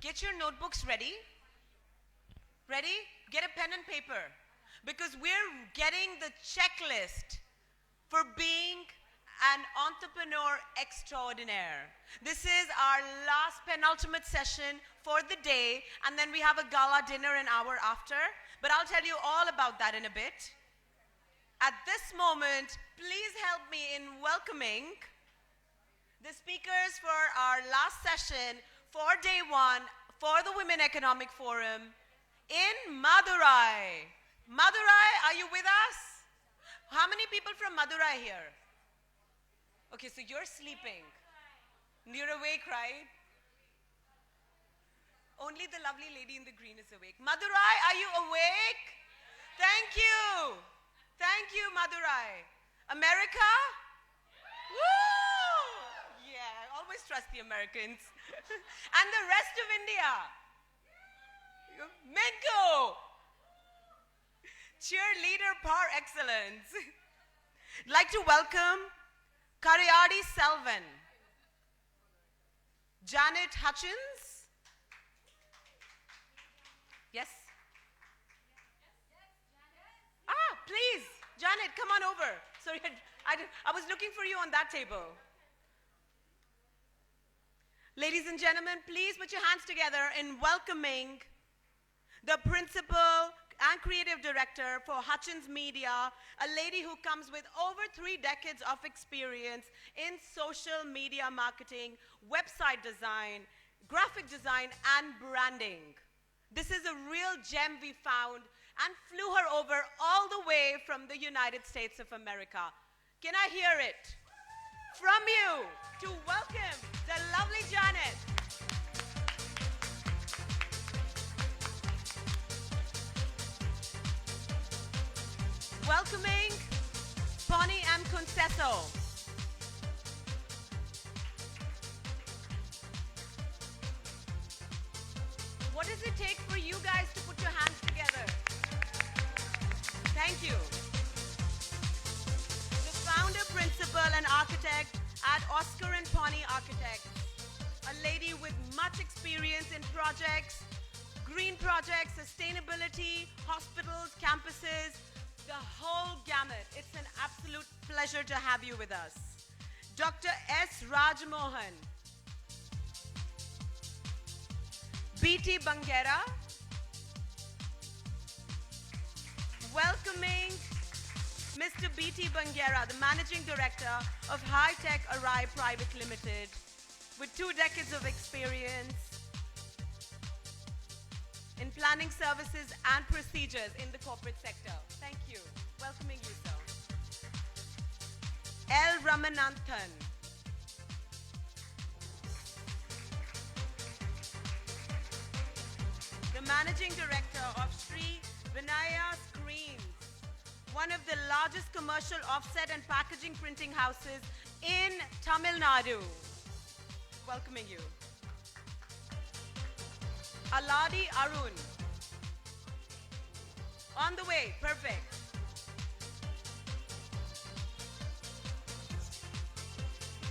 Get your notebooks ready. Ready? Get a pen and paper. Because we're getting the checklist for being an entrepreneur extraordinaire. This is our last penultimate session for the day, and then we have a gala dinner an hour after. But I'll tell you all about that in a bit. At this moment, please help me in welcoming the speakers for our last session for day one for the Women Economic Forum in Madurai. Madurai, are you with us? How many people from Madurai here? Okay, so you're sleeping. You're awake, right? Only the lovely lady in the green is awake. Madurai, are you awake? Thank you. Thank you, Madurai. America? Woo! Yeah, I always trust the Americans. And the rest of India. Menko! Cheerleader par excellence. I'd like to welcome Karaiadi Selvan, Janet Hutchens. Yes? Please, Janet, come on over. Sorry, I was looking for you on that table. Ladies and gentlemen, please put your hands together in welcoming the principal and creative director for Hutchens Media, a lady who comes with over 3 decades of experience in social media marketing, website design, graphic design, and branding. This is a real gem we found and flew her over all the way from the United States of America. Can I hear it from you to welcome the lovely Janet? Welcoming Ponni M Concessao. What does it take for you guys to put your hands together? Thank you. The founder, principal, and architect at Oscar and Ponni Architects. A lady with much experience in projects, green projects, sustainability, hospitals, campuses, the whole gamut. It's an absolute pleasure to have you with us. Dr. S. Rajamohan. B.T.Bangera. Welcoming Mr. B.T.Bangera, the Managing Director of High Tech Arai Private Limited, with 2 decades of experience in planning services and procedures in the corporate sector. Thank you. Welcoming you, sir. L. Ramanathan. The Managing Director of Sree, Vinayaga, one of the largest commercial offset and packaging printing houses in Tamil Nadu. Welcoming you. Aladi Arun. On the way, perfect.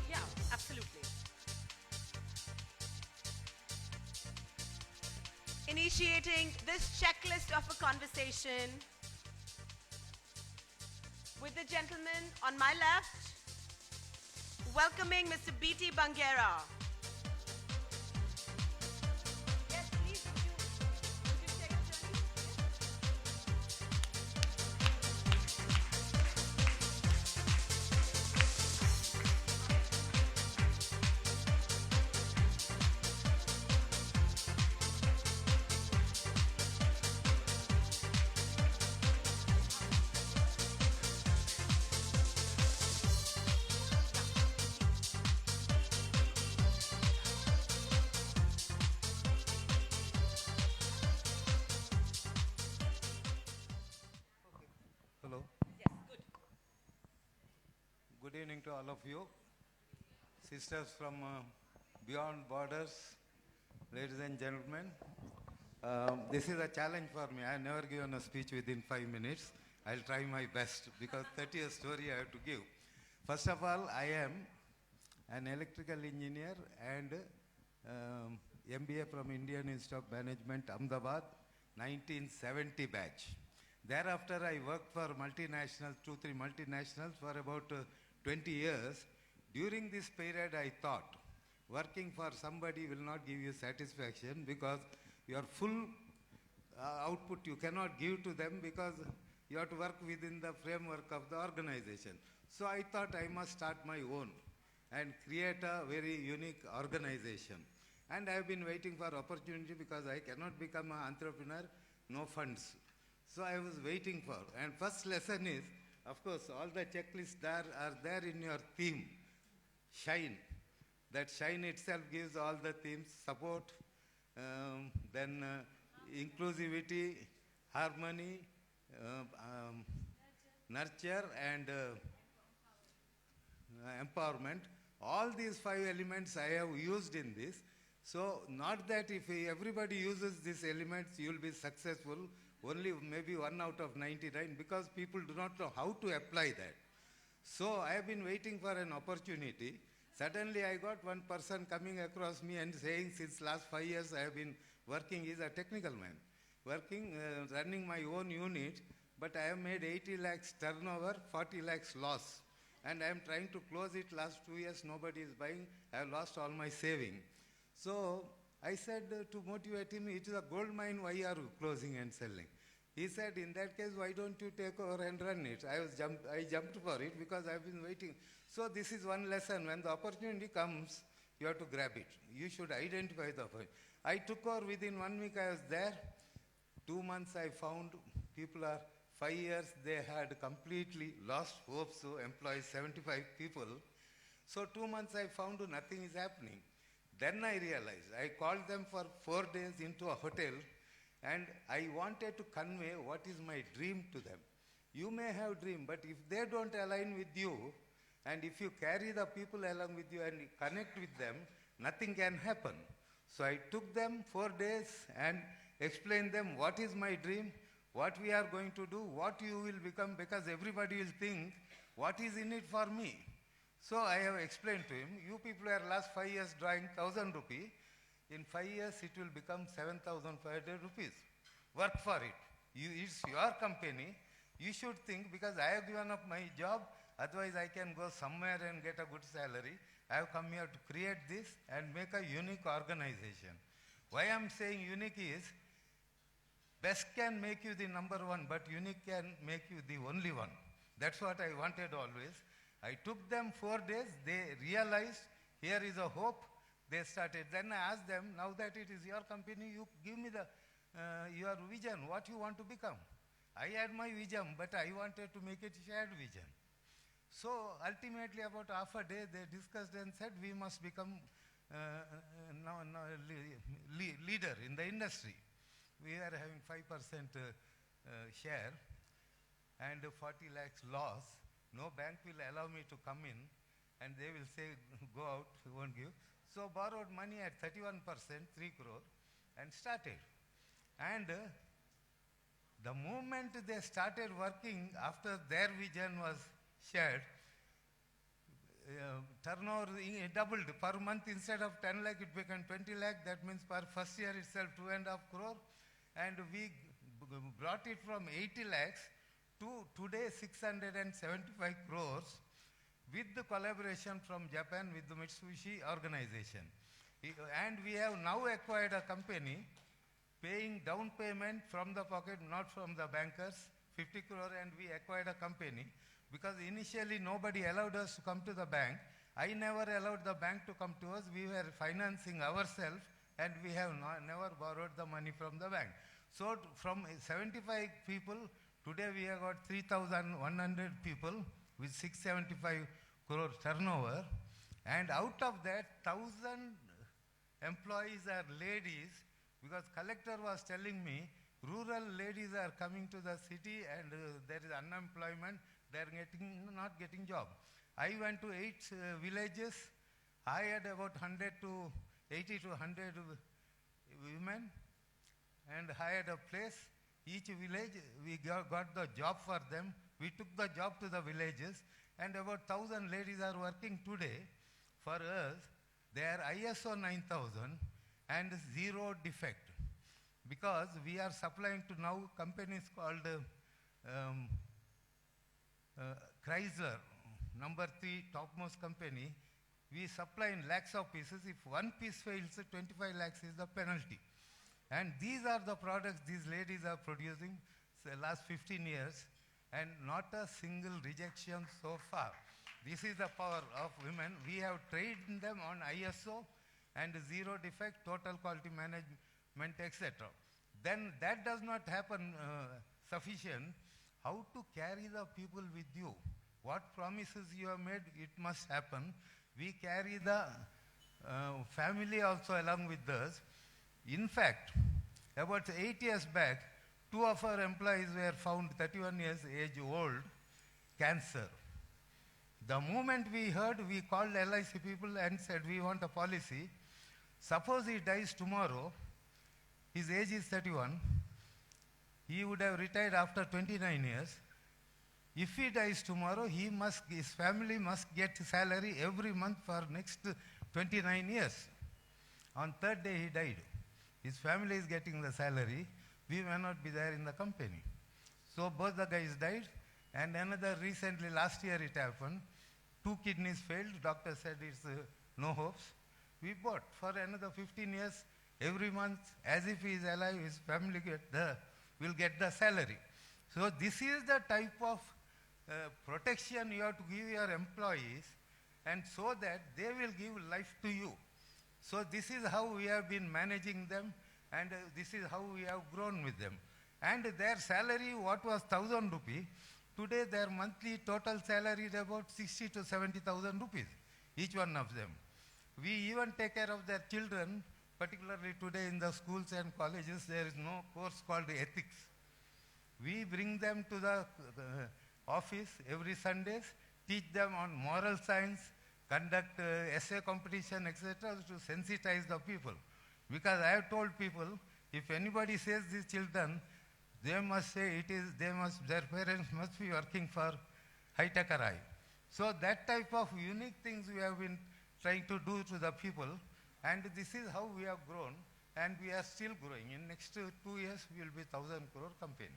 Yeah, absolutely. Initiating this checklist of a conversation with the gentleman on my left, welcoming Mr. B.T.Bangera. Yes, please, would you take a journey? Good evening to all of you. Sisters from beyond borders, ladies and gentlemen. This is a challenge for me. I have never given a speech within 5 minutes. I'll try my best because 30 a story I have to give. First of all, I am an electrical engineer and MBA from Indian Institute of Management, Ahmedabad, 1970 batch. Thereafter, I worked for multinationals, 2-3 multinationals for about 20 years. During this period, I thought, working for somebody will not give you satisfaction because your full output you cannot give to them because you have to work within the framework of the organization. So I thought I must start my own and create a very unique organization. And I have been waiting for opportunity because I cannot become an entrepreneur, no funds. So I was waiting for. And first lesson is, of course, all the checklists there are there in your theme, shine. That shine itself gives all the themes, support, then inclusivity, harmony, nurture, and empowerment. All these 5 elements I have used in this. So not that if everybody uses these elements, you will be successful, only maybe 1 out of 99, because people do not know how to apply that. So I have been waiting for an opportunity. Suddenly I got one person coming across me and saying, since last 5 years I have been working, he is a technical man, working, running my own unit, but I have made 80 lakhs turnover, 40 lakhs loss. And I am trying to close it. Last 2 years nobody is buying. I have lost all my saving. So I said to motivate him, it is a gold mine, why are you closing and selling? He said, in that case, why don't you take over and run it? I jumped for it because I have been waiting. So this is one lesson. When the opportunity comes, you have to grab it. You should identify the opportunity. I took over within 1 week. I was there. 2 months I found people are 5 years they had completely lost hope. So employ 75 people. So 2 months I found nothing is happening. Then I realized, I called them for 4 days into a hotel and I wanted to convey what is my dream to them. You may have dream, but if they don't align with you, and if you carry the people along with you and connect with them, nothing can happen. So I took them 4 days and explained them what is my dream, what we are going to do, what you will become, because everybody will think, what is in it for me? So I have explained to him, you people are last 5 years drawing 1,000 rupees. In 5 years it will become 7,500 rupees. Work for it. It's your company. You should think, because I have given up my job, otherwise I can go somewhere and get a good salary. I have come here to create this and make a unique organization. Why I am saying unique is, best can make you the number one, but unique can make you the only one. That's what I wanted always. I took them 4 days, they realized here is a hope, they started. Then I asked them, now that it is your company, you give me your vision, what you want to become. I had my vision, but I wanted to make it shared vision. So ultimately about half a day they discussed and said we must become leader in the industry. We are having 5% share and 40 lakhs loss. No bank will allow me to come in and they will say go out, we won't give. So borrowed money at 31%, 3 crore and started. And the moment they started working after their vision was shared, turnover doubled. Per month instead of 10 lakh it became 20 lakh. That means per first year itself 2.5 crore. And we brought it from 80 lakhs to today 675 crores with the collaboration from Japan with the Mitsubishi organization. And we have now acquired a company paying down payment from the pocket, not from the bankers, 50 crore, and we acquired a company because initially nobody allowed us to come to the bank. I never allowed the bank to come to us. We were financing ourselves and we have never borrowed the money from the bank. So from 75 people, today we have got 3,100 people with 675 crore turnover, and out of that 1,000 employees are ladies, because collector was telling me rural ladies are coming to the city and there is unemployment, they are not getting job. I went to 8 villages, hired about 80 to 100 women and hired a place. Each village, we got the job for them. We took the job to the villages and about 1,000 ladies are working today for us. They are ISO 9000 and zero defect. Because we are supplying to now companies called Chrysler, number 3 topmost company. We supply in lakhs of pieces. If one piece fails, 25 lakhs is the penalty. And these are the products these ladies are producing the last 15 years, and not a single rejection so far. This is the power of women. We have trained them on ISO and zero defect, total quality management, etc. Then that does not happen sufficient. How to carry the people with you? What promises you have made, it must happen. We carry the family also along with us. In fact, about 8 years back, 2 of our employees were found 31 years age old, cancer. The moment we heard, we called LIC people and said, we want a policy. Suppose he dies tomorrow, his age is 31, he would have retired after 29 years. If he dies tomorrow, his family must get salary every month for next 29 years. On third day he died. His family is getting the salary. We may not be there in the company. So both the guys died, and another recently, last year it happened. 2 kidneys failed. Doctor said it's no hopes. We bought for another 15 years, every month, as if he is alive, his family will get the salary. So this is the type of protection you have to give your employees, and so that they will give life to you. So this is how we have been managing them, and this is how we have grown with them. And their salary, what was 1,000 rupees, today their monthly total salary is about 60 to 70,000 rupees, each one of them. We even take care of their children, particularly today in the schools and colleges, there is no course called ethics. We bring them to the office every Sundays, teach them on moral science, conduct essay competition, etc., to sensitize the people. Because I have told people, if anybody says these children, they must say their parents must be working for high-tech Arai. So that type of unique things we have been trying to do to the people, and this is how we have grown, and we are still growing. In next 2 years, we will be 1,000 crore company.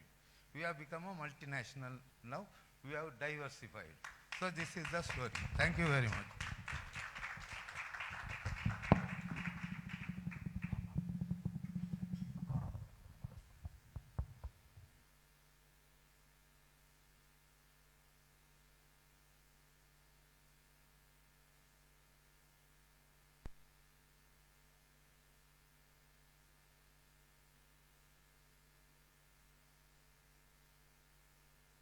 We have become a multinational now. We have diversified. So this is the story. Thank you very much.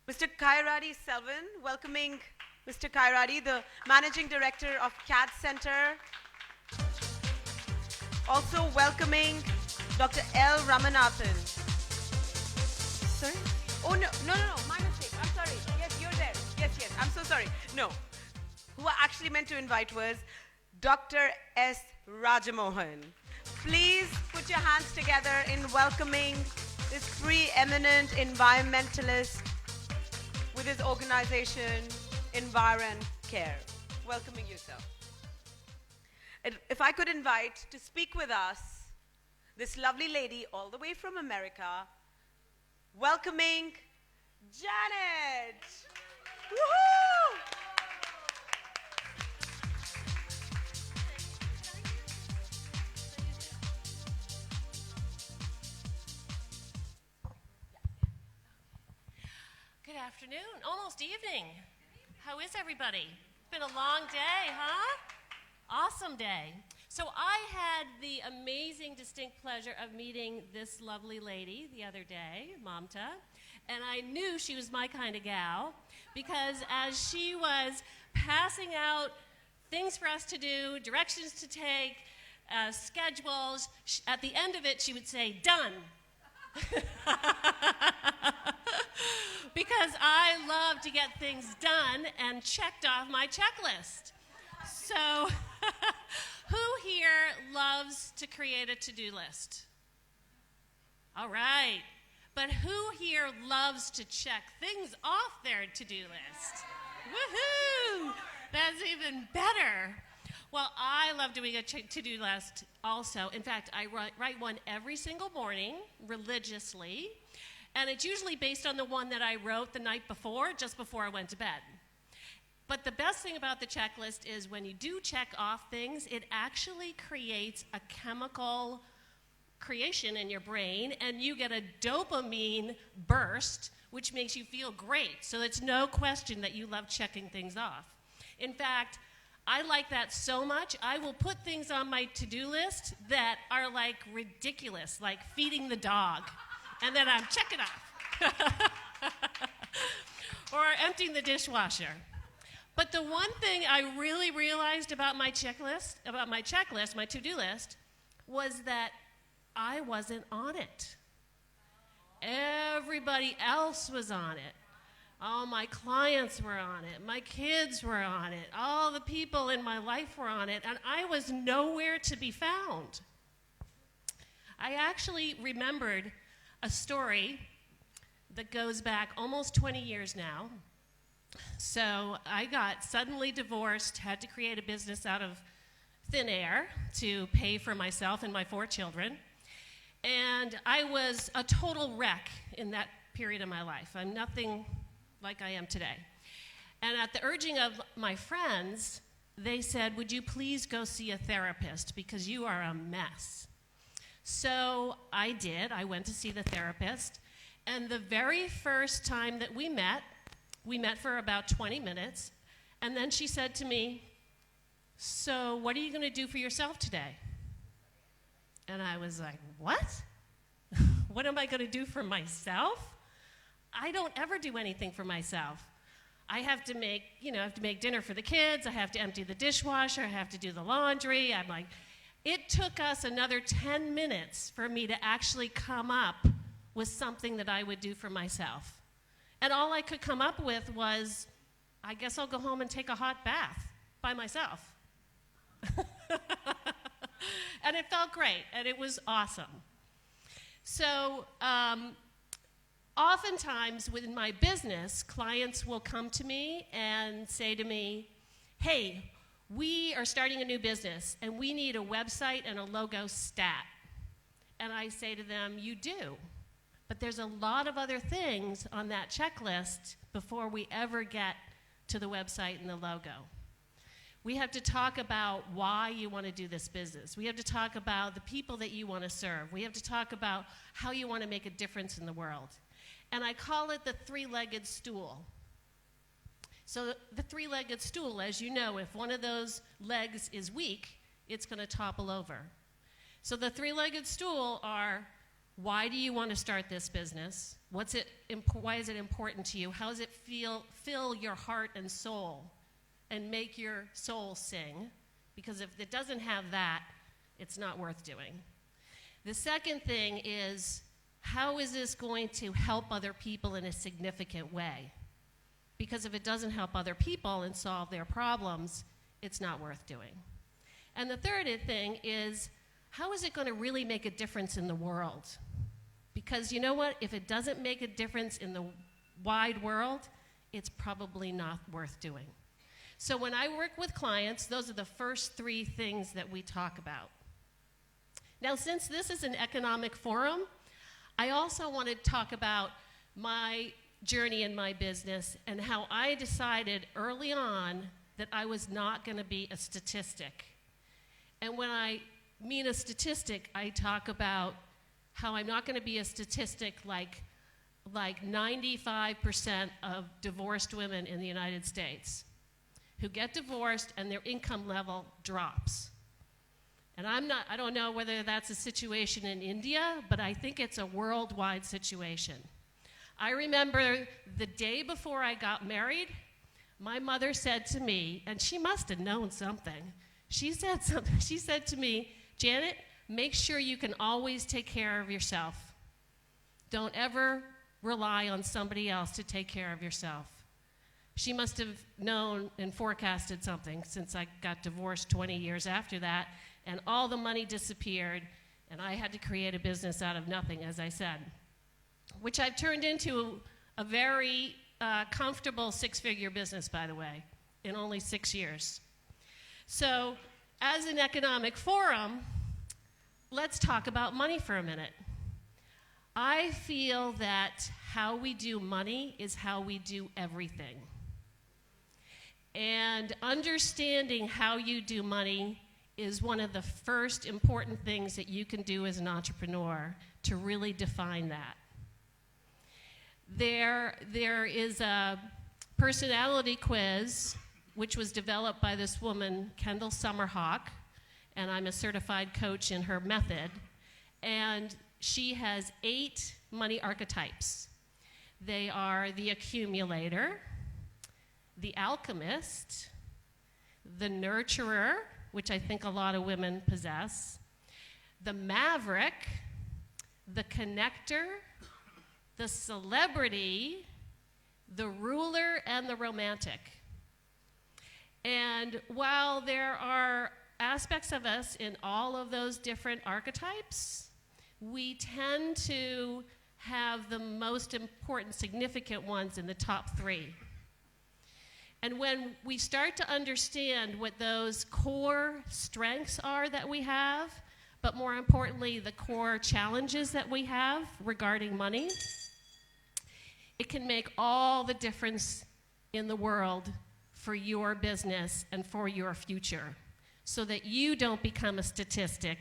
Mr. Karaiadi Selvan, welcoming Mr. Karaiadi, the Managing Director of CADD Center. Also welcoming Dr. L. Ramanathan. Sorry? Oh, no, my mistake. I'm sorry. Yes, you're there. Yes, I'm so sorry. No. Who I actually meant to invite was Dr. S. Rajamohan. Please put your hands together in welcoming this preeminent environmentalist with his organization, Environmentalist. Welcoming you, sir. And if I could invite to speak with us this lovely lady all the way from America, welcoming Janet. Woohoo! Good afternoon, almost evening. How is everybody? Been a long day, huh? Awesome day. So I had the amazing, distinct pleasure of meeting this lovely lady the other day, Mamta, and I knew she was my kind of gal because as she was passing out things for us to do, directions to take, schedules, at the end of it she would say, "Done." Because I love to get things done and checked off my checklist. So, who here loves to create a to-do list? All right. But who here loves to check things off their to-do list? Woohoo! That's even better. Well, I love doing a to-do list also. In fact, I write one every single morning religiously, and it's usually based on the one that I wrote the night before, just before I went to bed. But the best thing about the checklist is when you do check off things, it actually creates a chemical creation in your brain, and you get a dopamine burst, which makes you feel great. So it's no question that you love checking things off. In fact, I like that so much, I will put things on my to-do list that are like ridiculous, like feeding the dog, and then I'm check it off. Or emptying the dishwasher. But the one thing I really realized about my checklist, my to-do list, was that I wasn't on it. Everybody else was on it. All my clients were on it. My kids were on it. All the people in my life were on it, and I was nowhere to be found. I actually remembered a story that goes back almost 20 years now. So I got suddenly divorced, had to create a business out of thin air to pay for myself and my 4 children. And I was a total wreck in that period of my life. I'm nothing like I am today. And at the urging of my friends, they said, would you please go see a therapist because you are a mess. So I did. I went to see the therapist. And the very first time that we met for about 20 minutes. And then she said to me, so what are you going to do for yourself today? And I was like, what? What am I going to do for myself? I don't ever do anything for myself. I have to make dinner for the kids. I have to empty the dishwasher. I have to do the laundry. I'm like, it took us another 10 minutes for me to actually come up with something that I would do for myself. And all I could come up with was, I guess I'll go home and take a hot bath by myself. And it felt great, and it was awesome. So oftentimes within my business, clients will come to me and say to me, hey, we are starting a new business, and we need a website and a logo stat. And I say to them, you do. But there's a lot of other things on that checklist before we ever get to the website and the logo. We have to talk about why you want to do this business. We have to talk about the people that you want to serve. We have to talk about how you want to make a difference in the world. And I call it the 3-legged stool. So the 3-legged stool, as you know, if one of those legs is weak, it's going to topple over. So the 3-legged stool are, why do you want to start this business? Why is it important to you? How does it fill your heart and soul and make your soul sing? Because if it doesn't have that, it's not worth doing. The second thing is, how is this going to help other people in a significant way? Because if it doesn't help other people and solve their problems, it's not worth doing. And the third thing is, how is it going to really make a difference in the world? Because you know what? If it doesn't make a difference in the wide world, it's probably not worth doing. So when I work with clients, those are the first 3 things that we talk about. Now, since this is an economic forum, I also want to talk about my journey in my business and how I decided early on that I was not going to be a statistic. And when I mean a statistic, I talk about how I'm not going to be a statistic like 95% of divorced women in the United States who get divorced and their income level drops. And I don't know whether that's a situation in India, but I think it's a worldwide situation. I remember the day before I got married, my mother said to me, and she must have known something, she said to me, Janet, make sure you can always take care of yourself. Don't ever rely on somebody else to take care of yourself. She must have known and forecasted something, since I got divorced 20 years after that, and all the money disappeared, and I had to create a business out of nothing, as I said, which I've turned into a very comfortable 6-figure business, by the way, in only 6 years. So as an economic forum, let's talk about money for a minute. I feel that how we do money is how we do everything. And understanding how you do money is one of the first important things that you can do as an entrepreneur to really define that. There is a personality quiz which was developed by this woman, Kendall Summerhawk, and I'm a certified coach in her method. And she has 8 money archetypes. They are the accumulator, the alchemist, the nurturer, which I think a lot of women possess, the maverick, the connector, the celebrity, the ruler, and the romantic. And while there are aspects of us in all of those different archetypes, we tend to have the most important, significant ones in the top 3. And when we start to understand what those core strengths are that we have, but more importantly, the core challenges that we have regarding money, it can make all the difference in the world for your business and for your future, so that you don't become a statistic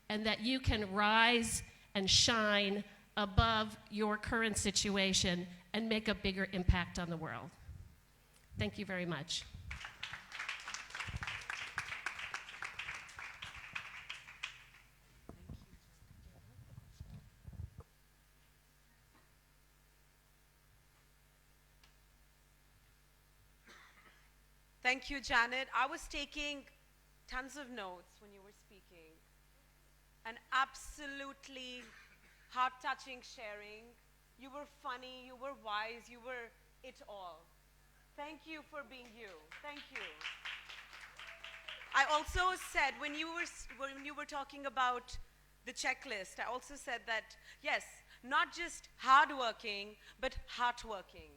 and that you can rise and shine above your current situation and make a bigger impact on the world. Thank you very much. Thank you, Janet. I was taking tons of notes when you were speaking. And absolutely heart-touching sharing. You were funny, you were wise, you were it all. Thank you for being you. Thank you. I also said, when you were talking about the checklist, I also said that, yes, not just hardworking, but heartworking.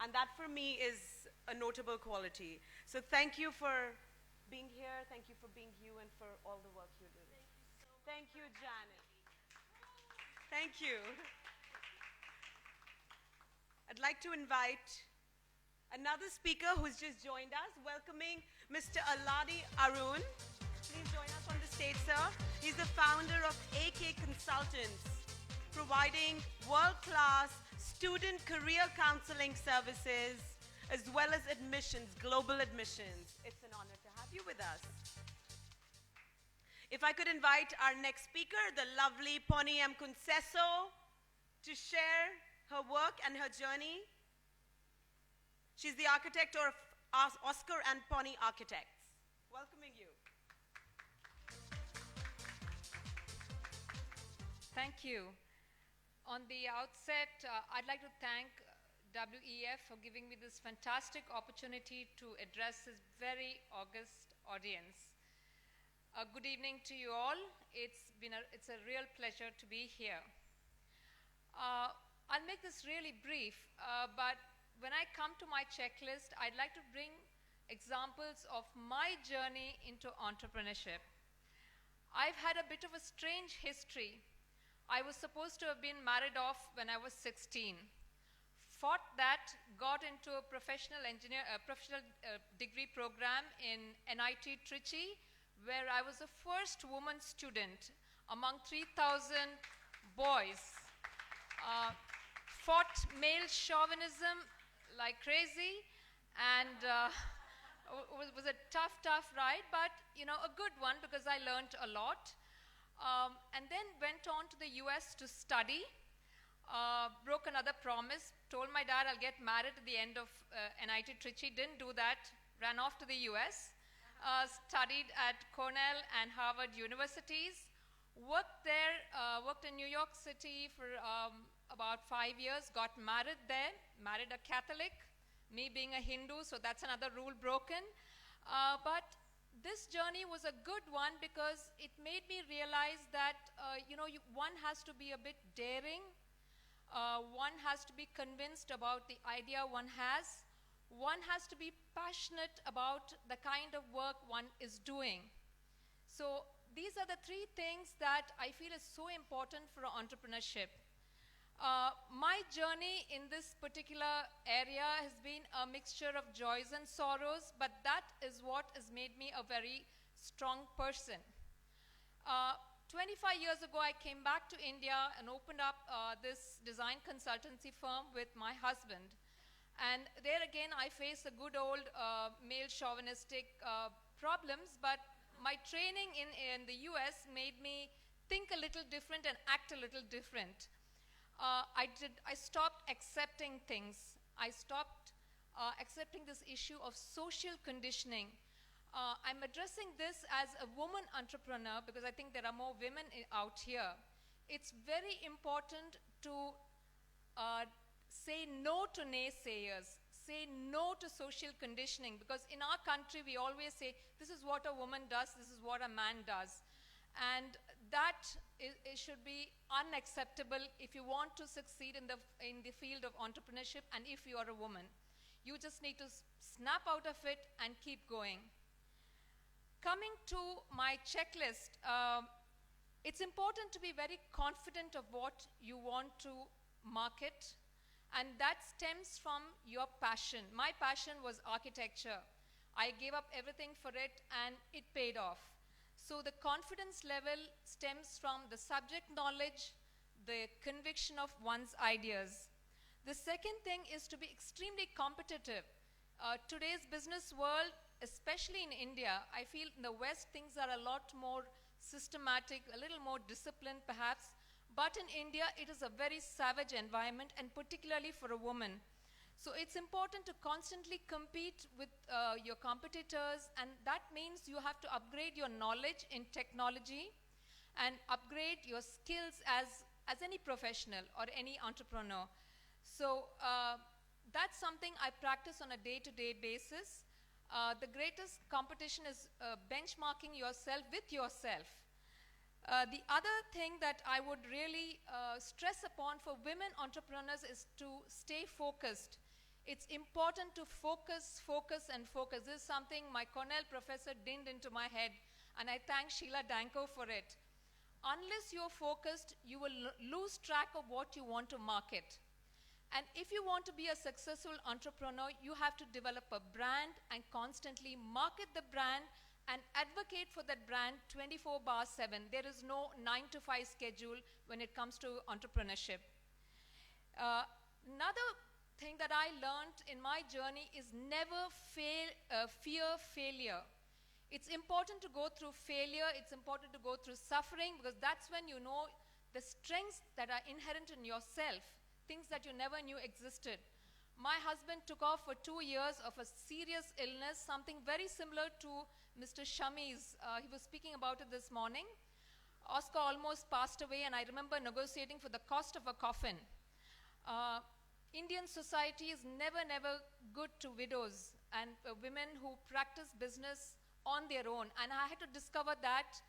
And that for me is a notable quality. So thank you for being here, thank you for being you, and for all the work you do. Thank you, Janet. Thank you. I'd like to invite another speaker who's just joined us, welcoming Mr. Aladi Arun. Please join us on the stage, sir. He's the founder of AK Consultants, providing world-class student career counseling services, as well as admissions, global admissions. It's an honor to have you with us. If I could invite our next speaker, the lovely Ponni M Concessao, to share her work and her journey. She's the architect of Oscar and Ponni Architects. Welcoming you. Thank you. On the outset, I'd like to thank WEF for giving me this fantastic opportunity to address this very august audience. Good evening to you all. It's a real pleasure to be here. I'll make this really brief, but when I come to my checklist, I'd like to bring examples of my journey into entrepreneurship. I've had a bit of a strange history. I was supposed to have been married off when I was 16. Fought that, got into a professional degree program in NIT Trichy, where I was the first woman student among 3,000 boys. Fought male chauvinism like crazy, and it was a tough ride, but a good one because I learned a lot. And then went on to the US to study. Broke another promise, told my dad I'll get married at the end of NIT Trichy, didn't do that, ran off to the US, studied at Cornell and Harvard universities, worked there, worked in New York City for about 5 years, got married there, married a Catholic, me being a Hindu, so that's another rule broken. But this journey was a good one because it made me realize that one has to be a bit daring. One has to be convinced about the idea one has to be passionate about the kind of work one is doing. So these are the three things that I feel is so important for entrepreneurship. My journey in this particular area has been a mixture of joys and sorrows, but that is what has made me a very strong person. 25 years ago, I came back to India and opened up this design consultancy firm with my husband. And there again, I faced the good old male chauvinistic problems, but my training in the US made me think a little different and act a little different. I stopped accepting things. I stopped accepting this issue of social conditioning. I'm addressing this as a woman entrepreneur because I think there are more women out here. It's very important to say no to naysayers, say no to social conditioning, because in our country we always say this is what a woman does, this is what a man does. And that it should be unacceptable if you want to succeed in the field of entrepreneurship and if you are a woman. You just need to snap out of it and keep going. Coming to my checklist, it's important to be very confident of what you want to market, and that stems from your passion. My passion was architecture. I gave up everything for it and it paid off. So the confidence level stems from the subject knowledge, the conviction of one's ideas. The second thing is to be extremely competitive. Today's business world, especially in India, I feel in the West things are a lot more systematic, a little more disciplined perhaps, but in India it is a very savage environment, and particularly for a woman. So it's important to constantly compete with your competitors, and that means you have to upgrade your knowledge in technology and upgrade your skills as any professional or any entrepreneur. So that's something I practice on a day-to-day basis. The greatest competition is benchmarking yourself with yourself. The other thing that I would really stress upon for women entrepreneurs is to stay focused. It's important to focus, focus, and focus. This is something my Cornell professor dinned into my head, and I thank Sheila Danko for it. Unless you're focused, you will lose track of what you want to market. And if you want to be a successful entrepreneur, you have to develop a brand and constantly market the brand and advocate for that brand 24/7. There is no 9 to 5 schedule when it comes to entrepreneurship. Another thing that I learned in my journey is never fear failure. It's important to go through failure, it's important to go through suffering, because that's when you know the strengths that are inherent in yourself, things that you never knew existed. My husband took off for 2 years of a serious illness, something very similar to Mr. Shami's. He was speaking about it this morning. Oscar almost passed away, and I remember negotiating for the cost of a coffin. Indian society is never good to widows and women who practice business on their own. And I had to discover that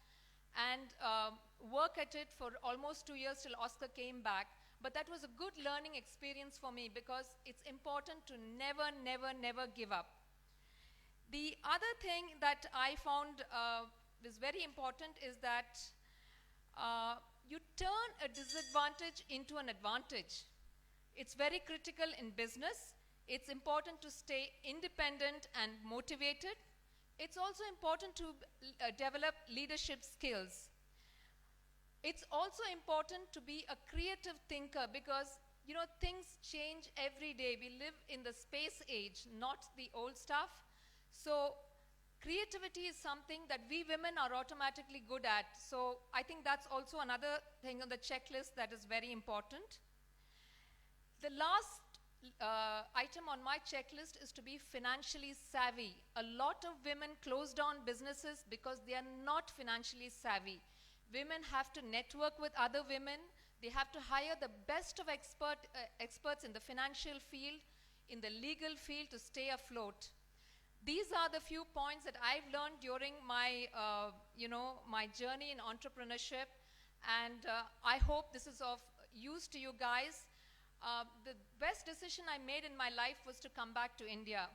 and work at it for almost 2 years till Oscar came back. But that was a good learning experience for me, because it's important to never give up. The other thing that I found is very important is that you turn a disadvantage into an advantage. It's very critical in business. It's important to stay independent and motivated. It's also important to develop leadership skills. It's also important to be a creative thinker, because things change every day. We live in the space age, not the old stuff. So creativity is something that we women are automatically good at. So I think that's also another thing on the checklist that is very important. The last item on my checklist is to be financially savvy. A lot of women close down businesses because they are not financially savvy. Women have to network with other women. They have to hire the best of experts in the financial field, in the legal field, to stay afloat. These are the few points that I've learned during my, my journey in entrepreneurship, and I hope this is of use to you guys. The best decision I made in my life was to come back to India.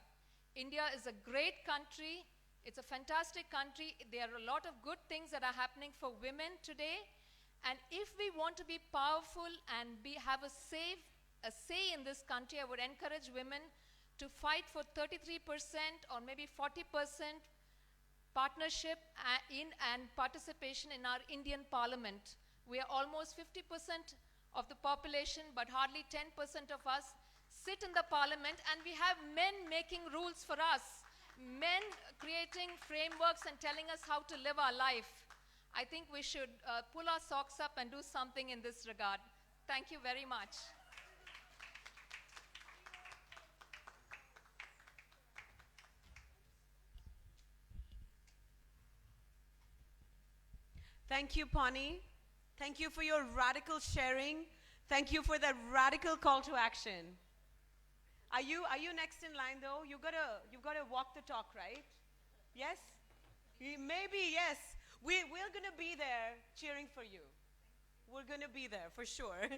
India is a great country. It's a fantastic country. There are a lot of good things that are happening for women today. And if we want to be powerful and have a say in this country, I would encourage women to fight for 33% or maybe 40% partnership and participation in our Indian parliament. We are almost 50% of the population, but hardly 10% of us sit in the parliament, and we have men making rules for us, men creating frameworks and telling us how to live our life. I think we should pull our socks up and do something in this regard. Thank you very much. Thank you, Ponni. Thank you for your radical sharing. Thank you for that radical call to action. Are you next in line though? You've got to walk the talk, right? Yes? Maybe, yes. We're going to be there cheering for you. We're going to be there for sure.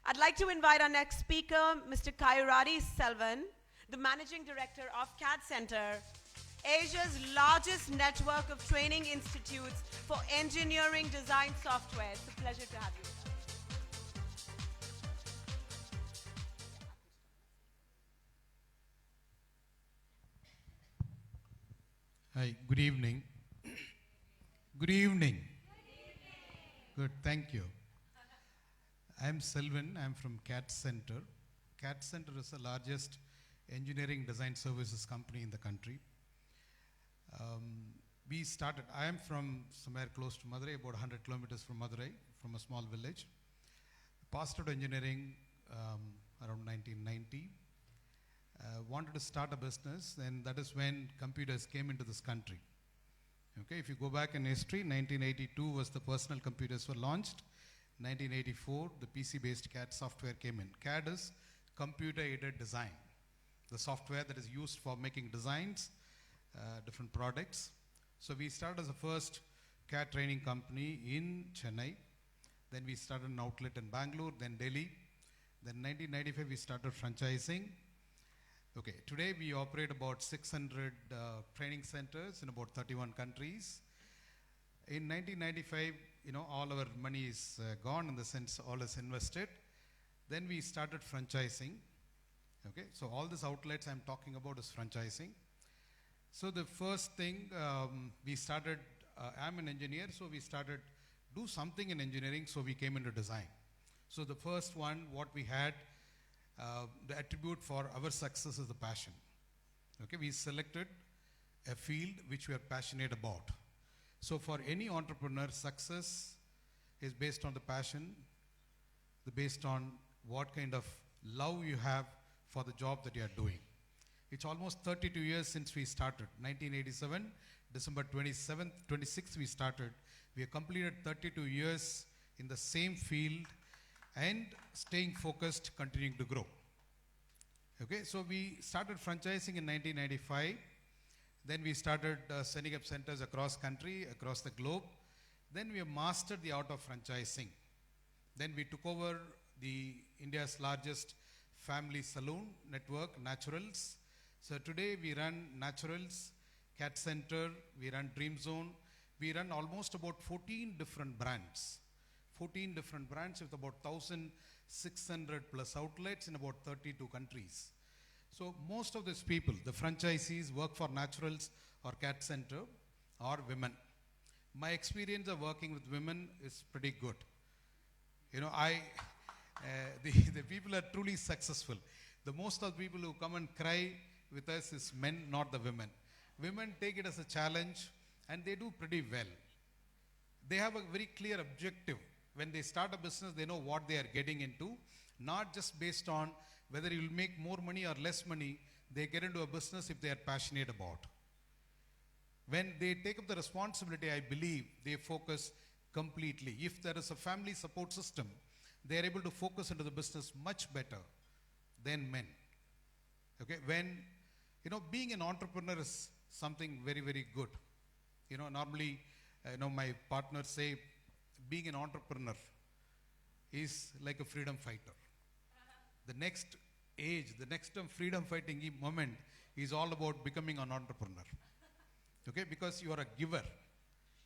I'd like to invite our next speaker, Mr. Karaiadi Selvan, the Managing Director of CADD Center, Asia's largest network of training institutes for engineering design software. It's a pleasure to have you with us. Hi, good evening. Good evening. Good, thank you. I'm Selvan, I'm from CADD Center. CADD Center is the largest engineering design services company in the country. I am from somewhere close to Madurai, about 100 kilometers from Madurai, from a small village. Passed out engineering around 1990. Wanted to start a business, and that is when computers came into this country. Okay, if you go back in history, 1982 was the personal computers were launched. 1984, the PC-based CAD software came in. CAD is computer-aided design, the software that is used for making designs, different products. So we started as the first CAD training company in Chennai. Then we started an outlet in Bangalore, then Delhi. Then 1995, we started franchising. Okay, today we operate about 600 training centers in about 31 countries. In 1995, all our money is gone, in the sense all is invested. Then we started franchising. Okay, so all these outlets I'm talking about is franchising. So the first thing we started, I'm an engineer, so we started do something in engineering, so we came into design. So the first one, what we had, the attribute for our success is the passion. Okay, we selected a field which we are passionate about. So for any entrepreneur, success is based on the passion, based on what kind of love you have for the job that you are doing. It's almost 32 years since we started. 1987, December 26th we started. We have completed 32 years in the same field and staying focused, continuing to grow. Okay, so we started franchising in 1995. Then we started setting up centers across country, across the globe. Then we have mastered the art of franchising. Then we took over the India's largest family saloon network, Naturals. So today we run Naturals, CADD Center, we run Dream Zone. We run almost about 14 different brands. 14 different brands with about 1,600 plus outlets in about 32 countries. So most of these people, the franchisees, work for Naturals or CADD Center or women. My experience of working with women is pretty good. The people are truly successful. The most of the people who come and cry with us is men, not the women. Women take it as a challenge and they do pretty well. They have a very clear objective. When they start a business, they know what they are getting into, not just based on whether you will make more money or less money. They get into a business if they are passionate about. When they take up the responsibility, I believe they focus completely. If there is a family support system, they are able to focus into the business much better than men. Okay, when, being an entrepreneur is something very, very good. Normally, my partners say, being an entrepreneur is like a freedom fighter. The next age, the next freedom fighting moment is all about becoming an entrepreneur. Okay, because you are a giver.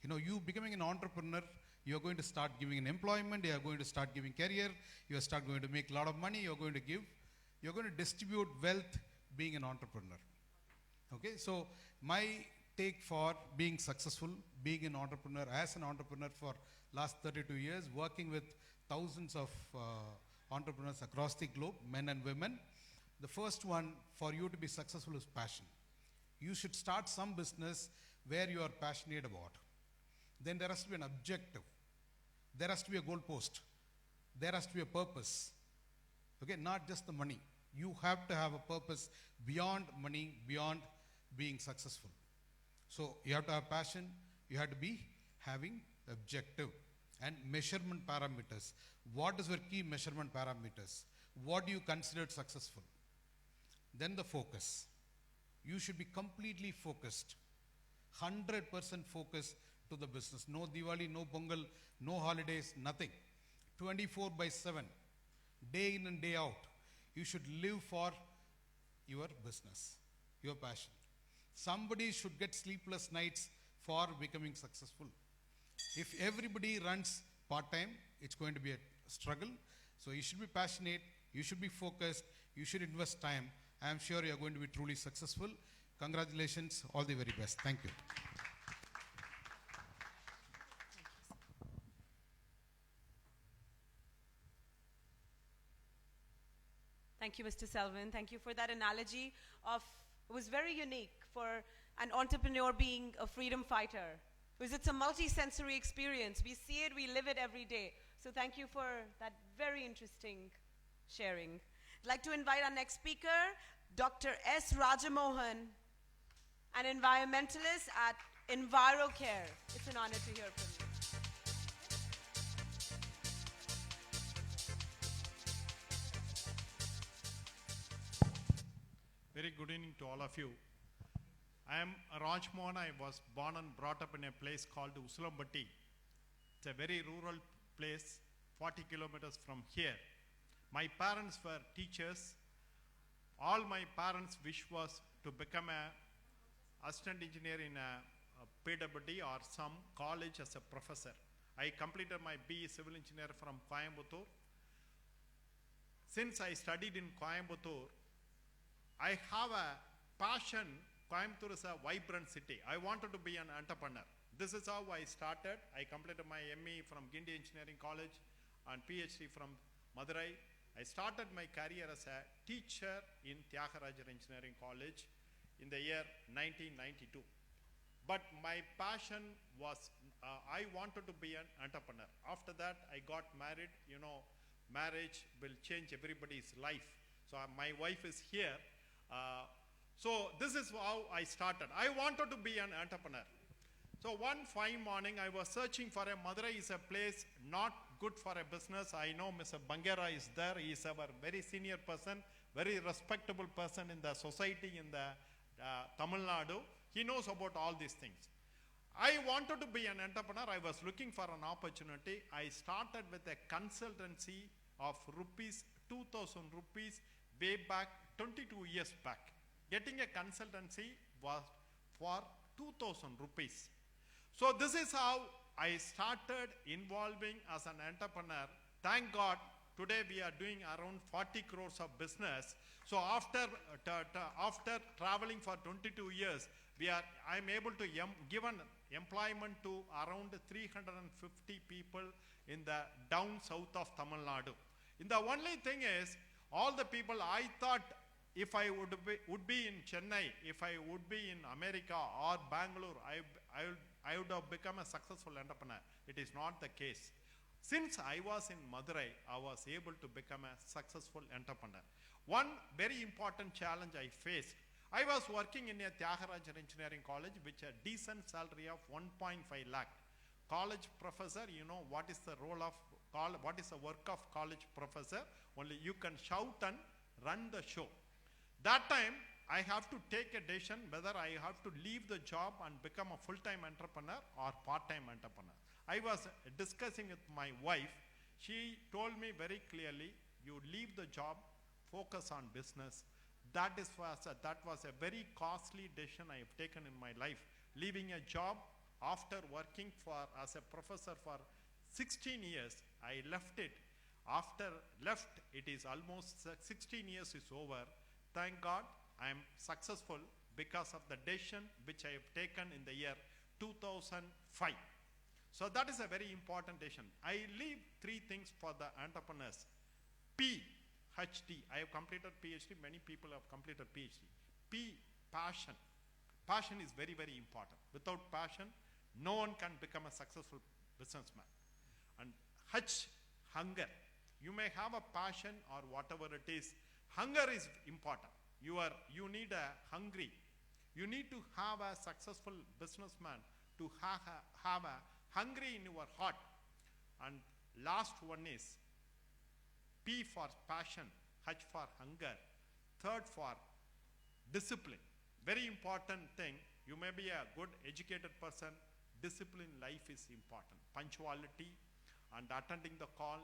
You know, you becoming an entrepreneur, you are going to start giving an employment, you are going to start giving career, you are start going to make a lot of money, you are going to give, you are going to distribute wealth being an entrepreneur. Okay, so my take for being successful, being an entrepreneur, as an entrepreneur for last 32 years, working with thousands of entrepreneurs across the globe, men and women. The first one for you to be successful is passion. You should start some business where you are passionate about. Then there has to be an objective. There has to be a goal post. There has to be a purpose. Okay, not just the money. You have to have a purpose beyond money, beyond being successful. So you have to have passion. You have to be having objective and measurement parameters. What is your key measurement parameters? What do you consider successful? Then the focus. You should be completely focused, 100% focused to the business. No Diwali, no Pongal, no holidays, nothing. 24/7, day in and day out. You should live for your business, your passion. Somebody should get sleepless nights for becoming successful. If everybody runs part-time, it's going to be a struggle. So you should be passionate, you should be focused, you should invest time. I am sure you are going to be truly successful. Congratulations, all the very best. Thank you. Thank you, Mr. Selvan. Thank you for that analogy of, it was very unique for an entrepreneur being a freedom fighter. Because it's a multi-sensory experience. We see it, we live it every day. So thank you for that very interesting sharing. I'd like to invite our next speaker, Dr. S. Rajamohan, an environmentalist at Enviro Care. It's an honor to hear from you. Very good evening to all of you. I am Rajamohan. I was born and brought up in a place called Usulambatti. It's a very rural place, 40 kilometers from here. My parents were teachers. All my parents' wish was to become an assistant engineer in a PWD or some college as a professor. I completed my BE Civil Engineer from Coimbatore. Since I studied in Coimbatore, I have a passion. Coimbatore is a vibrant city. I wanted to be an entrepreneur. This is how I started. I completed my ME from Gindi Engineering College and PhD from Madurai. I started my career as a teacher in Tyagarajar Engineering College in the year 1992. But my passion was, I wanted to be an entrepreneur. After that, I got married. You know, marriage will change everybody's life. So my wife is here. So this is how I started. I wanted to be an entrepreneur. So one fine morning, I was searching for a Madurai is a place not good for a business. I know Mr. Bangera is there. He is our very senior person, very respectable person in the society in the Tamil Nadu. He knows about all these things. I wanted to be an entrepreneur. I was looking for an opportunity. I started with a consultancy of rupees 2,000 rupees way back 22 years back. Getting a consultancy was for 2,000 rupees. So this is how I started involving as an entrepreneur. Thank God, today we are doing around 40 crores of business. So after traveling for 22 years, I'm able to give an employment to around 350 people in the down south of Tamil Nadu. And the only thing is, all the people I thought if I would be in Chennai, if I would be in America or Bangalore, I would have become a successful entrepreneur. It is not the case. Since I was in Madurai, I was able to become a successful entrepreneur. One very important challenge I faced, I was working in a Tyagarajar Engineering College, which a decent salary of 1.5 lakh. College professor, you know what is the role of, what is the work of college professor? Only you can shout and run the show. That time, I have to take a decision whether I have to leave the job and become a full-time entrepreneur or part-time entrepreneur. I was discussing with my wife. She told me very clearly, you leave the job, focus on business. that was a very costly decision I have taken in my life. Leaving a job after working as a professor for 16 years, I left it. It is almost 16 years is over. Thank God I am successful because of the decision which I have taken in the year 2005. So that is a very important decision. I leave 3 things for the entrepreneurs. PhD. I have completed PhD. Many people have completed PhD. P, passion. Passion is very, very important. Without passion, no one can become a successful businessman. And H, hunger. You may have a passion or whatever it is. Hunger is important. You need a hungry. You need to have a successful businessman to have a hungry in your heart. And last one is P for passion, H for hunger, third for discipline. Very important thing. You may be a good educated person. Discipline in life is important. Punctuality and attending the call.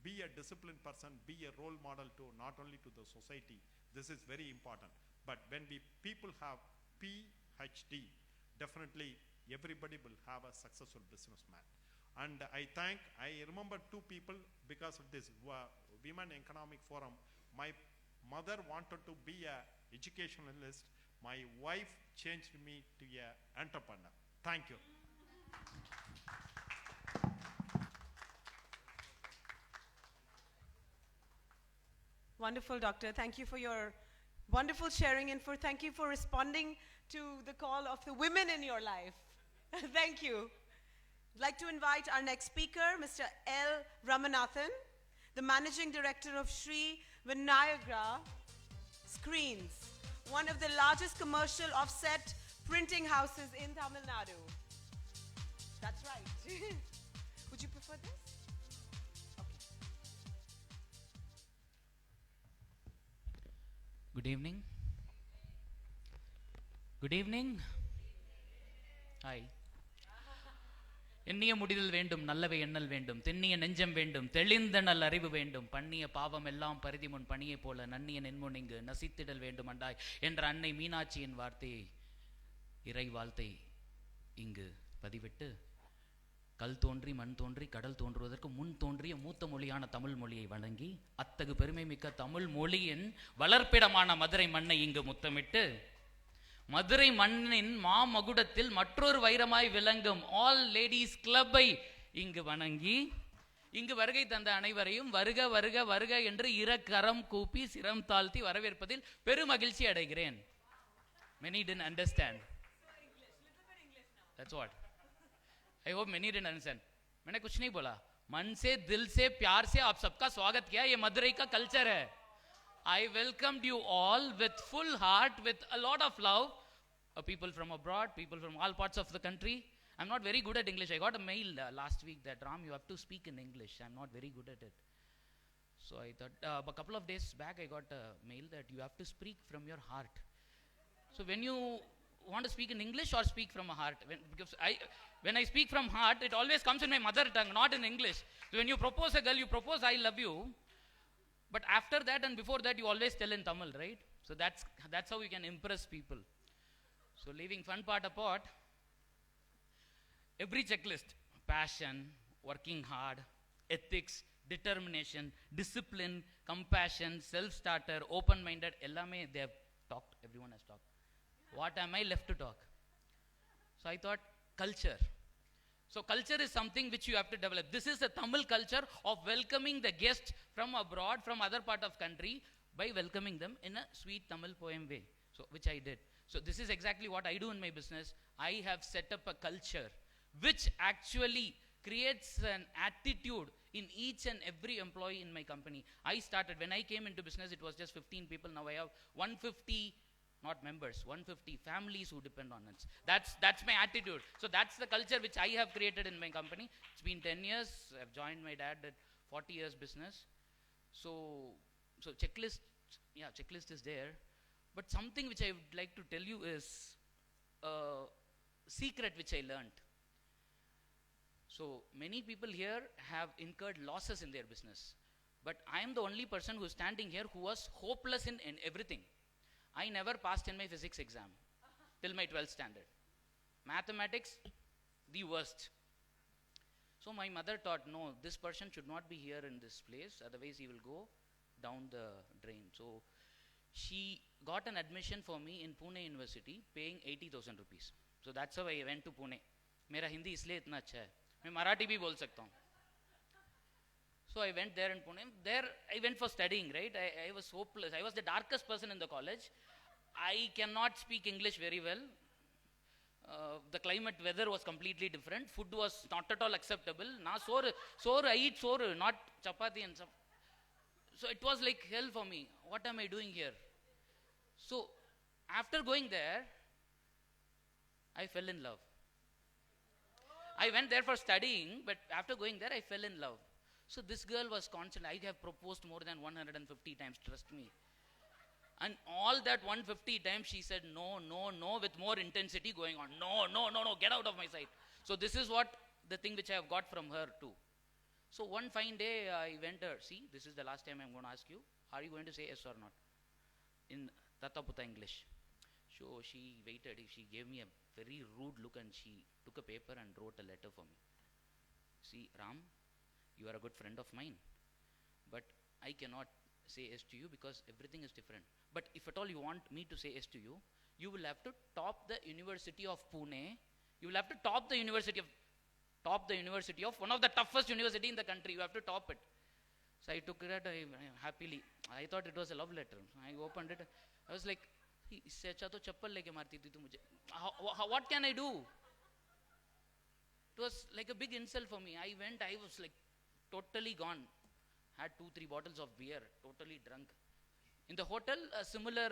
Be a disciplined person. Be a role model to not only to the society. This is very important. But when people have PhD, definitely everybody will have a successful businessman. And I remember 2 people because of this Women Economic Forum. My mother wanted to be an educationalist. My wife changed me to an entrepreneur. Thank you. Wonderful, Doctor. Thank you for your wonderful sharing and thank you for responding to the call of the women in your life. Thank you. I'd like to invite our next speaker, Mr. L. Ramanathan, the Managing Director of Sree Vinayaga Screens, one of the largest commercial offset printing houses in Tamil Nadu. That's right. Would you prefer this? Good evening. Good evening. Hi. எண்ணிய முடிதல் வேண்டும், நல்லவை எண்ணல் வேண்டும், தென்னிய நெஞ்சம் வேண்டும், தெளிந்த நல் அறிவு வேண்டும், பண்ணிய பாவம் எல்லாம் பரிதி முன் பணியை போல நன்னிய நென்முன் இங்கு நசித்திடல் வேண்டும் அண்டாய் என்ற அன்னை மீனாட்சியின் வார்த்தையை இறை வாழ்த்தை இங்கு பதிவிட்டு கல் தோன்றி மண் தோன்றி கடல் தோன்றுவதற்கு முன் தோன்றிய மூத்த மொழியான தமிழ் மொழியை வழங்கி அத்தகு பெருமை மிக்க தமிழ் மொழியின் வளர்ப்பிடமான மதுரை மண்ணை இங்கு முத்தமிட்டு மதுரை மண்ணின் மாமகுடத்தில் மற்றொரு வைரமாய் விளங்கும் ஆல் லேடிஸ் கிளப்பை இங்கு வணங்கி இங்கு வருகை தந்த அனைவரையும் வருக வருக வருக என்று இரக்கரம் கூப்பி சிரம் தாழ்த்தி வரவேற்பதில் பெருமகிழ்ச்சி அடைகிறேன். Many didn't understand. That's what. I hope many didn't understand. मैंने कुछ नहीं बोला. मन से दिल से प्यार से आप सबका स्वागत किया. ये मदुरई का कल्चर है. I welcomed you all with full heart, with a lot of love. People from abroad, people from all parts of the country. I'm not very good at English. I got a mail last week that Ram, you have to speak in English. I'm not very good at it. So I thought, a couple of days back, I got a mail that you have to speak from your heart. So when you want to speak in English or speak from a heart? Because when I speak from heart, it always comes in my mother tongue, not in English. So when you propose a girl, you propose, I love you. But after that and before that, you always tell in Tamil, right? So that's how you can impress people. So leaving fun part apart, every checklist, passion, working hard, ethics, determination, discipline, compassion, self-starter, open-minded, ellame they have talked, everyone has talked. What am I left to talk? So I thought, culture. So culture is something which you have to develop. This is a Tamil culture of welcoming the guests from abroad, from other part of country, by welcoming them in a sweet Tamil poem way. So which I did. So this is exactly what I do in my business. I have set up a culture which actually creates an attitude in each and every employee in my company. I started, when I came into business, it was just 15 people. Now I have 150, not members, 150 families who depend on us. That's my attitude. So that's the culture which I have created in my company. It's been 10 years. I've joined my dad at 40 years business. So checklist is there. But something which I would like to tell you is a secret which I learned. So many people here have incurred losses in their business. But I am the only person who is standing here who was hopeless in everything. I never passed in my physics exam till my 12th standard. Mathematics, the worst. So my mother thought, no, this person should not be here in this place, otherwise he will go down the drain. So she got an admission for me in Pune University, paying 80,000 rupees. So that's how I went to Pune. मेरा हिंदी इसलिए इतना अच्छा है, मैं मराठी भी बोल सकता हूँ. So I went there in Pune. There I went for studying, right? I was hopeless. I was the darkest person in the college. I cannot speak English very well. The climate, weather was completely different. Food was not at all acceptable. Na soru, I eat soru, not chapati and stuff. So it was like hell for me. What am I doing here? So after going there, I fell in love. I went there for studying, but after going there, I fell in love. So this girl was constant. I have proposed more than 150 times, trust me. And all that 150 times she said no, no, no, with more intensity going on. No, no, no, no, get out of my sight. So this is what the thing which I have got from her too. So one fine day I went her, see, this is the last time I'm going to ask you, are you going to say yes or not? In Tataputa English. So she waited, she gave me a very rude look and she took a paper and wrote a letter for me. See, Ram, you are a good friend of mine, but I cannot say yes to you because everything is different. But if at all you want me to say yes to you, you will have to top the University of Pune. You will have to top the University of one of the toughest university in the country. You have to top it. So I took it happily. I thought it was a love letter. I opened it. I was like, इससे अच्छा तो चप्पल लेके मारती थी तू मुझे. What can I do? It was like a big insult for me. I went, I was like totally gone. Had 2-3 bottles of beer, totally drunk. In the hotel, a similar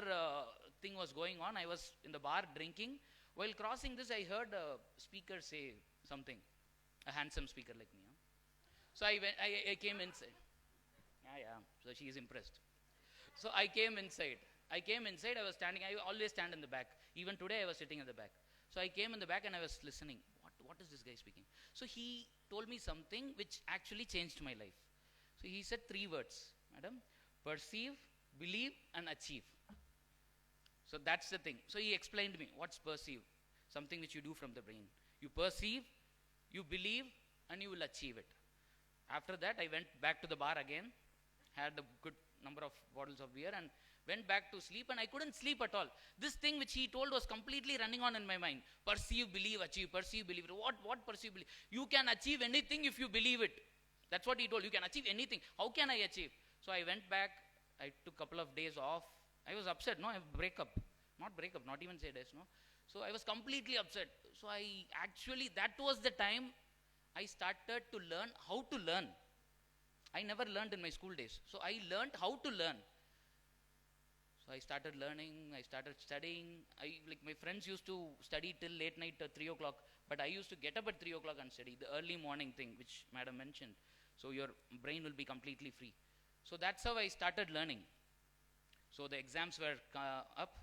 thing was going on. I was in the bar drinking. While crossing this, I heard a speaker say something. A handsome speaker like me. Huh? So I went, I came inside. Yeah. So she is impressed. So I came inside. I was standing. I always stand in the back. Even today, I was sitting in the back. So I came in the back and I was listening. What is this guy speaking? So he told me something which actually changed my life. So he said 3 words, madam: perceive, believe, and achieve. So that's the thing. So he explained to me what's perceive, something which you do from the brain. You perceive, you believe, and you will achieve it. After that, I went back to the bar again, had a good number of bottles of beer, and went back to sleep, and I couldn't sleep at all. This thing which he told was completely running on in my mind. Perceive, believe, achieve. Perceive, believe. What perceive, believe? You can achieve anything if you believe it. That's what he told. You can achieve anything. How can I achieve? So I went back. I took a couple of days off. I was upset. No, not even say this. No. So I was completely upset. So that was the time I started to learn how to learn. I never learned in my school days. So I learned how to learn. So I started learning, I started studying. My friends used to study till late night at 3 o'clock, but I used to get up at 3 o'clock and study, the early morning thing which madam mentioned. So your brain will be completely free. So that's how I started learning. So the exams were up.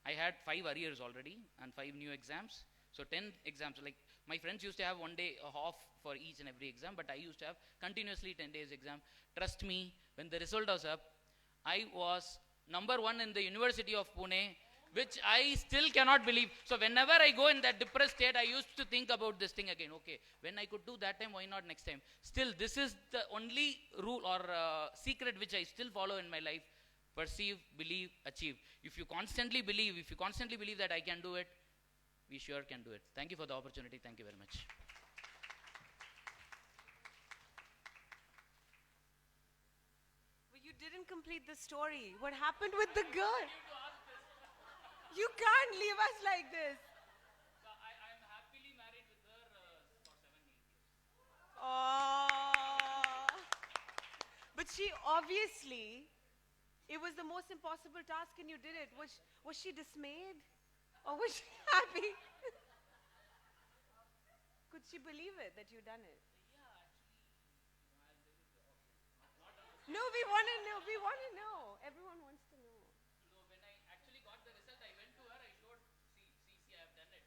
I had 5 arrears already and 5 new exams. So 10 exams. Like my friends used to have 1 day off for each and every exam, but I used to have continuously 10 days exam. Trust me, when the result was up, I was number 1 in the University of Pune, which I still cannot believe. So whenever I go in that depressed state, I used to think about this thing again. Okay, when I could do that time, why not next time? Still, this is the only rule or secret which I still follow in my life. Perceive, believe, achieve. If you constantly believe that I can do it, we sure can do it. Thank you for the opportunity. Thank you very much. You didn't complete the story. What happened with the girl? You can't leave us like this. I'm happily married with her for 7 years. Oh. But she obviously, it was the most impossible task and you did it. Was she dismayed? Or was she happy? Could she believe it that you done it? No, we want to know. We want to know. Everyone wants to know. So when I actually got the result, I went to her. I showed, see, I have done it.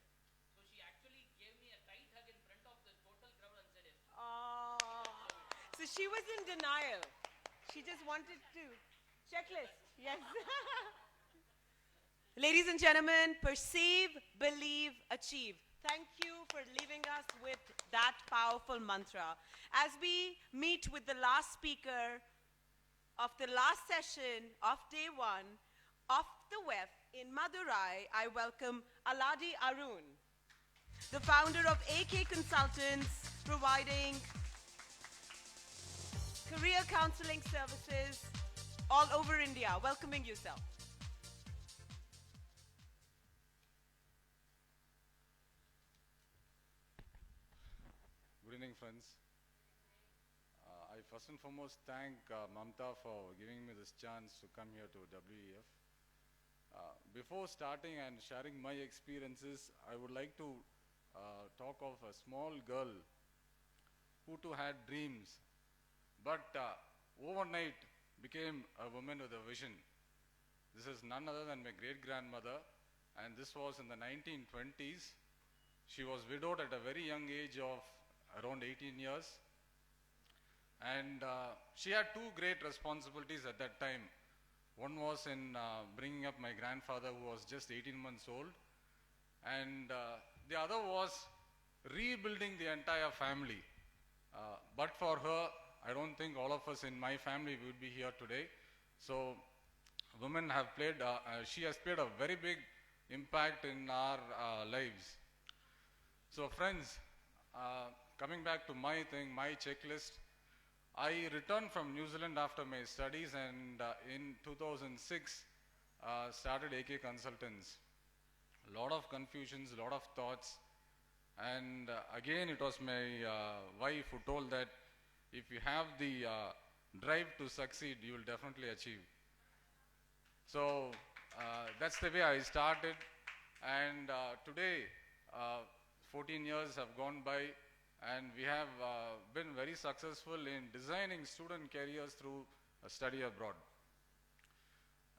So she actually gave me a tight hug in front of the total crowd and said, yes. Oh. So she was in denial. She just wanted to. Checklist. Yes. Ladies and gentlemen, perceive, believe, achieve. Thank you for leaving us with that powerful mantra. As we meet with the last speaker of the last session of day one of the WEF in Madurai, I welcome Aladi Arun, the founder of AK Consultants, providing career counseling services all over India. Welcoming you, sir. Good evening, friends. I first and foremost thank Mamta for giving me this chance to come here to WEF. Before starting and sharing my experiences, I would like to talk of a small girl who too had dreams, but overnight became a woman with a vision. This is none other than my great-grandmother, and this was in the 1920s. She was widowed at a very young age of around 18 years. And she had two great responsibilities at that time. One was in bringing up my grandfather, who was just 18 months old. And the other was rebuilding the entire family. But for her, I don't think all of us in my family would be here today. So women have played, she has played a very big impact in our lives. So friends, coming back to my thing, my checklist, I returned from New Zealand after my studies, and in 2006 started AK Consultants. A lot of confusions, a lot of thoughts, and again it was my wife who told that if you have the drive to succeed, you will definitely achieve. So that's the way I started, and today 14 years have gone by, and we have been very successful in designing student careers through a study abroad.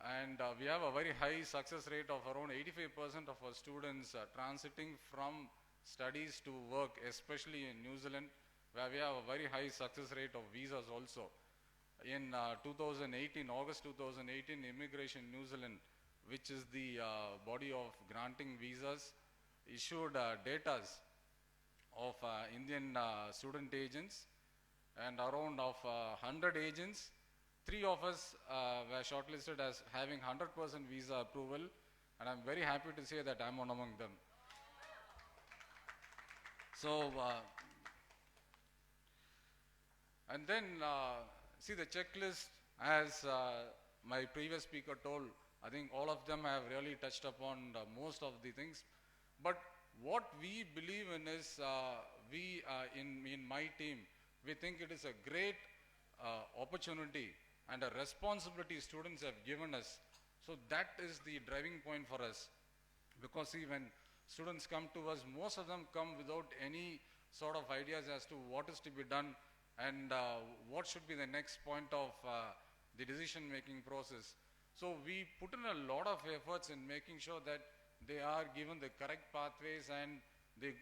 And we have a very high success rate of around 85% of our students transiting from studies to work, especially in New Zealand, where we have a very high success rate of visas also. In 2018, August 2018, Immigration New Zealand, which is the body of granting visas, issued data of Indian student agents, and around of 100 agents, 3 of us were shortlisted as having 100% visa approval, and I'm very happy to say that I'm one among them. So, and then see the checklist, as my previous speaker told, I think all of them have really touched upon most of the things. But what we believe in is, in my team, we think it is a great opportunity and a responsibility students have given us. So that is the driving point for us. Because see, when students come to us, most of them come without any sort of ideas as to what is to be done and what should be the next point of the decision-making process. So we put in a lot of efforts in making sure that they are given the correct pathways and they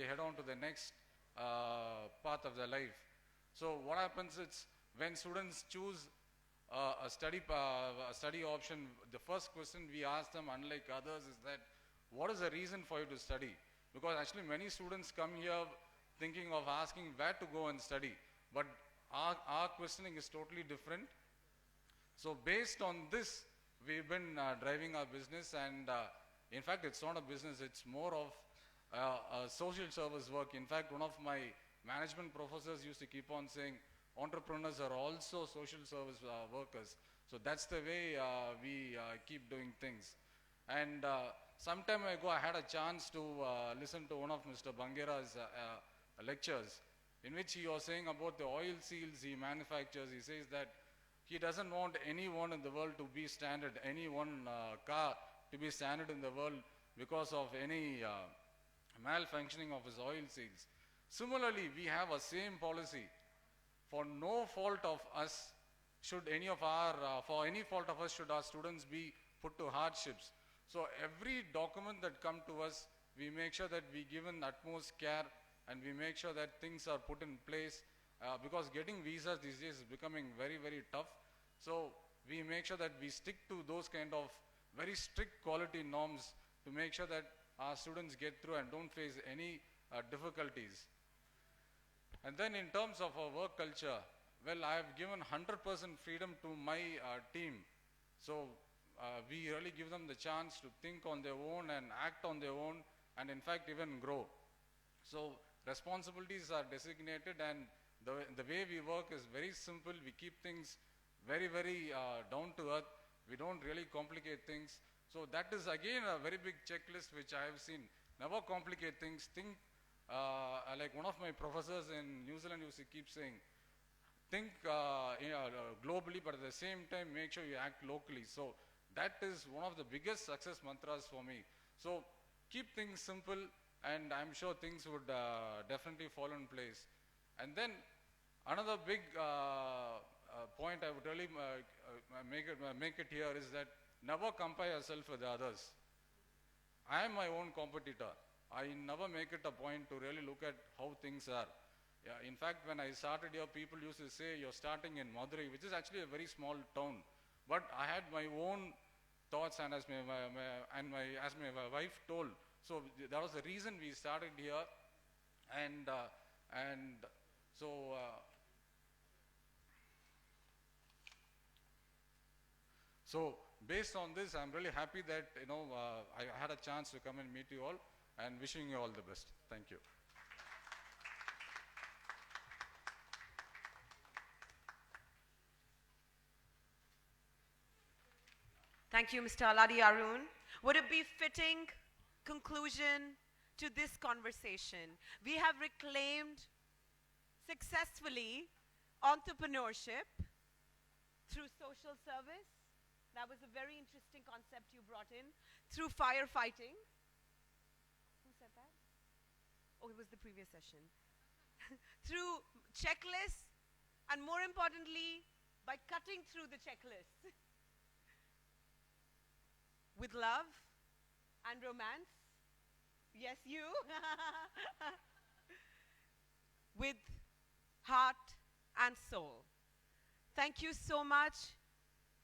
head on to the next path of their life. So what happens is, when students choose a study option, the first question we ask them, unlike others, is that what is the reason for you to study? Because actually many students come here thinking of asking where to go and study, but our questioning is totally different. So based on this, we've been driving our business, and in fact, it's not a business, it's more of a social service work. In fact, one of my management professors used to keep on saying, entrepreneurs are also social service workers. So that's the way we keep doing things. And some time ago, I had a chance to listen to one of Mr. Bangera's lectures, in which he was saying about the oil seals he manufactures. He says that he doesn't want anyone in the world to be stranded, any one car to be stranded in the world because of any malfunctioning of his oil seals. Similarly, we have a same policy. For no fault of us should any of our, for any fault of us should our students be put to hardships. So every document that come to us, we make sure that we give an utmost care, and we make sure that things are put in place, because getting visas these days is becoming very, very tough. So we make sure that we stick to those kind of very strict quality norms to make sure that our students get through and don't face any difficulties. And then in terms of our work culture, well, I have given 100% freedom to my team. So we really give them the chance to think on their own and act on their own, and in fact even grow. So responsibilities are designated, and the way we work is very simple. We keep things very, very down to earth. We don't really complicate things. So that is again a very big checklist which I have seen. Never complicate things. Think like one of my professors in New Zealand used to keep saying, think globally, but at the same time make sure you act locally. So that is one of the biggest success mantras for me. So keep things simple, and I'm sure things would definitely fall in place. And then another big point I would really make it here is that never compare yourself with others. I am my own competitor. I never make it a point to really look at how things are. Yeah, in fact, when I started here, people used to say you're starting in Madurai, which is actually a very small town. But I had my own thoughts, and as my wife told, so that was the reason we started here, and so based on this, I'm really happy that I had a chance to come and meet you all, and wishing you all the best. Thank you. Thank you, Mr. Aladi Arun. Would it be fitting conclusion to this conversation? We have reclaimed successfully entrepreneurship through social service. That was a very interesting concept you brought in. Through firefighting. Who said that? Oh, it was the previous session. Through checklists, and more importantly, by cutting through the checklist. With love and romance. Yes, you. With heart and soul. Thank you so much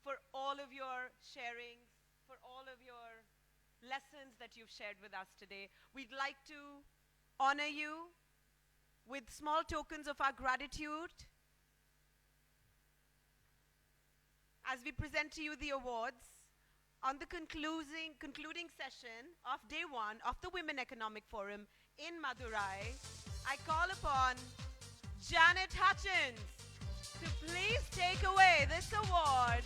for all of your sharings, for all of your lessons that you've shared with us today. We'd like to honor you with small tokens of our gratitude as we present to you the awards. On the concluding session of day 1 of the Women Economic Forum in Madurai, I call upon Janet Hutchens to please take away this award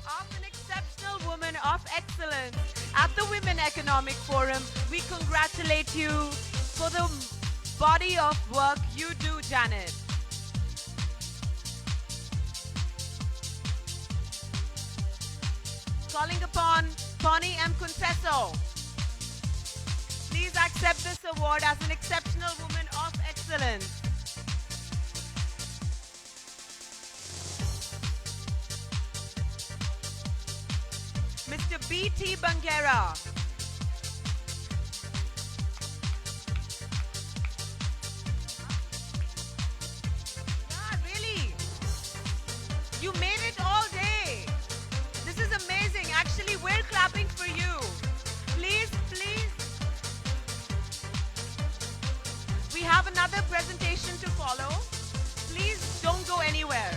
of an exceptional woman of excellence at the Women Economic Forum. We congratulate you for the body of work you do, Janet. Calling upon Ponni M Concessao. Please accept this award as an exceptional woman of excellence. Mr. B.T.Bangera. Yeah, really. You made it all day. This is amazing. Actually, we're clapping for you. Please, please. We have another presentation to follow. Please don't go anywhere.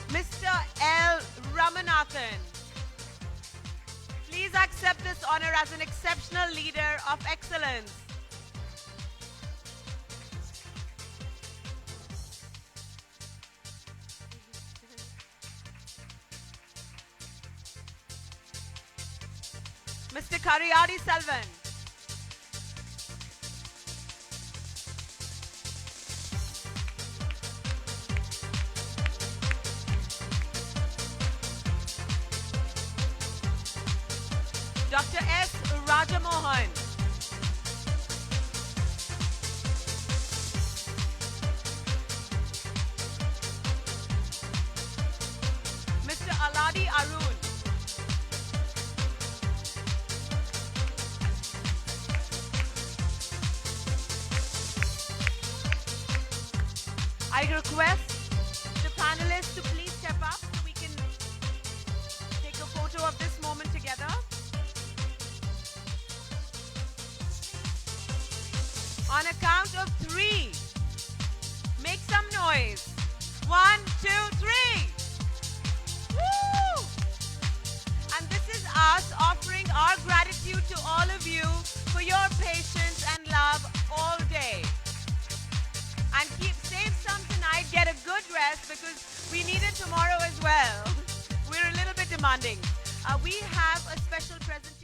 Mr. L. Ramanathan. Please accept this honor as an exceptional leader of excellence. Mr. Karaiadi Selvan. Dr. S. Rajamohan. Mr. Aladi Arun. I request the panelists to please step up so we can take a photo of this moment together. On a count of 3, make some noise. 1, 2, 3. Woo! And this is us offering our gratitude to all of you for your patience and love all day. And save some tonight, get a good rest because we need it tomorrow as well. We're a little bit demanding. We have a special present.